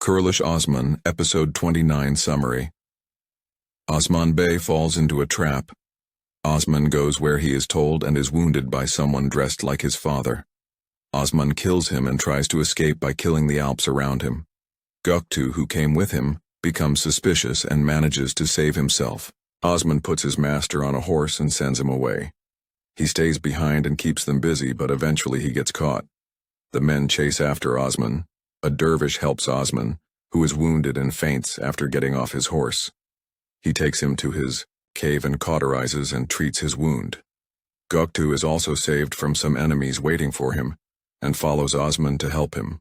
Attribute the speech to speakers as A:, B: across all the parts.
A: Kuruluş Osman, Episode 29 Summary. Osman Bey falls into a trap. Osman goes where he is told and is wounded by someone dressed like his father. Osman kills him and tries to escape by killing the Alps around him. Göktuğ, who came with him, becomes suspicious and manages to save himself. Osman puts his master on a horse and sends him away. He stays behind and keeps them busy, but eventually he gets caught. The men chase after Osman. A dervish helps Osman, who is wounded and faints after getting off his horse. He takes him to his cave and cauterizes and treats his wound. Göktuğ is also saved from some enemies waiting for him, and follows Osman to help him.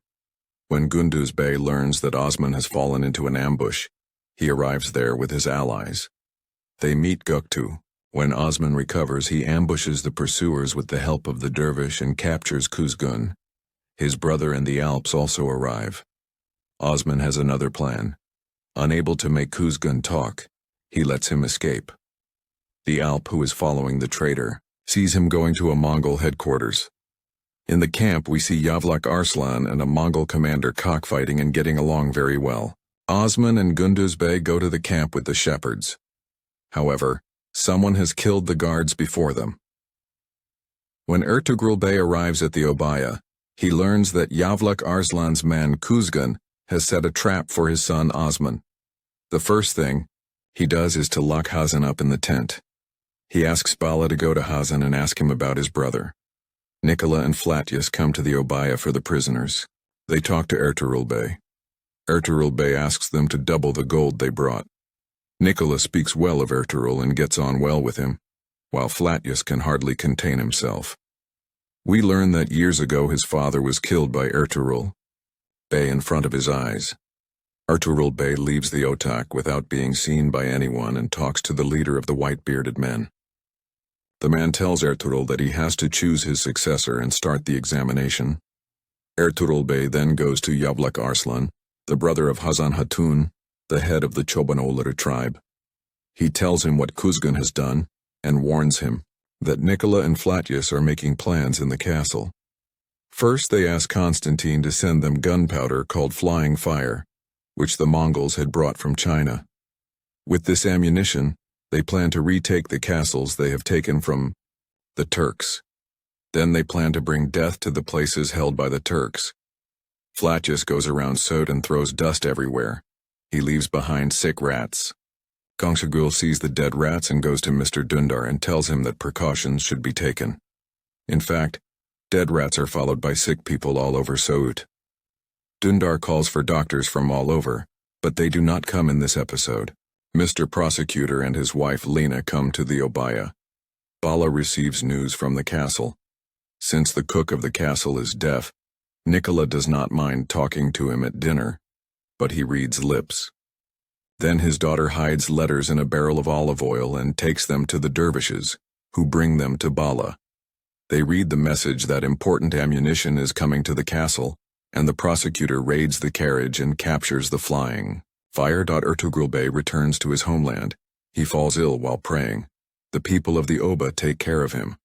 A: When Gündüz Bey learns that Osman has fallen into an ambush, he arrives there with his allies. They meet Göktuğ. When Osman recovers, he ambushes the pursuers with the help of the dervish and captures Kuzgun. His brother and the Alps also arrive. Osman has another plan. Unable to make Kuzgun talk, he lets him escape. The Alp, who is following the traitor, sees him going to a Mongol headquarters. In the camp, we see Yavlak Arslan and a Mongol commander cockfighting and getting along very well. Osman and Gündüz Bey go to the camp with the shepherds. However, someone has killed the guards before them. When Ertuğrul Bey arrives at the Obaya, he learns that Yavlak Arslan's man Kuzgun has set a trap for his son Osman. The first thing he does is to lock Hasan up in the tent. He asks Bala to go to Hasan and ask him about his brother. Nikola and Flatyus come to the Obaya for the prisoners. They talk to Ertuğrul Bey. Ertuğrul Bey asks them to double the gold they brought. Nikola speaks well of Ertuğrul and gets on well with him, while Flatyus can hardly contain himself. We learn that years ago his father was killed by Ertuğrul Bey in front of his eyes. Ertuğrul Bey leaves the otak without being seen by anyone and talks to the leader of the white-bearded men. The man tells Ertuğrul that he has to choose his successor and start the examination. Ertuğrul Bey then goes to Yavlak Arslan, the brother of Hasan Hatun, the head of the Çobanoğulları tribe. He tells him what Kuzgun has done and warns him that Nikola and Flatyus are making plans in the castle. First, they ask Constantine to send them gunpowder called flying fire, which the Mongols had brought from China. With this ammunition, they plan to retake the castles they have taken from the Turks. Then they plan to bring death to the places held by the Turks. Flatyus goes around Sode and throws dust everywhere. He leaves behind sick rats. Göktuğ sees the dead rats and goes to Mr. Dündar and tells him that precautions should be taken. In fact, dead rats are followed by sick people all over Sode. Dündar calls for doctors from all over, but they do not come in this episode. Mr. Prosecutor and his wife Lena come to the Obaya. Bala receives news from the castle. Since the cook of the castle is deaf, Nikola does not mind talking to him at dinner, but he reads lips. Then his daughter hides letters in a barrel of olive oil and takes them to the dervishes, who bring them to Bala. They read the message that important ammunition is coming to the castle, and the prosecutor raids the carriage and captures the flying fire. Ertuğrul Bey returns to his homeland. He falls ill while praying. The people of the Oba take care of him.